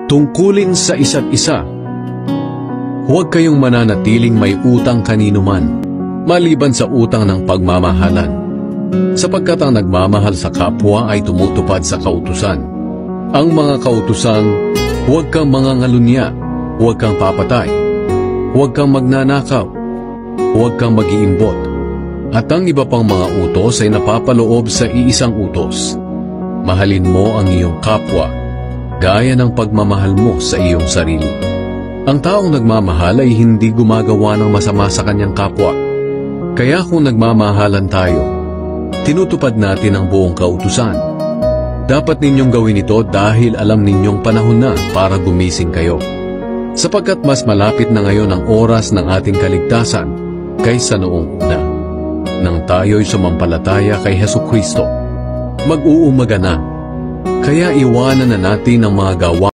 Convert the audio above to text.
Tungkulin sa isa't isa. Huwag kayong mananatiling may utang kanino man, maliban sa utang ng pagmamahalan. Sapagkat ang nagmamahal sa kapwa ay tumutupad sa kautusan. Ang mga kautusan, huwag kang mangangalunya, huwag kang papatay, huwag kang magnanakaw, huwag kang mag-iimbot. At ang iba pang mga utos ay napapaloob sa iisang utos. Mahalin mo ang iyong kapwa, gaya ng pagmamahal mo sa iyong sarili. Ang taong nagmamahal ay hindi gumagawa ng masama sa kanyang kapwa. Kaya kung nagmamahalan tayo, tinutupad natin ang buong kautusan. Dapat ninyong gawin ito dahil alam ninyong panahon na para gumising kayo. Sapagkat mas malapit na ngayon ang oras ng ating kaligtasan kaysa noong una. Nang tayo'y sumampalataya kay Hesukristo, mag-uumaga na. Kaya iwanan na natin ang mga gawa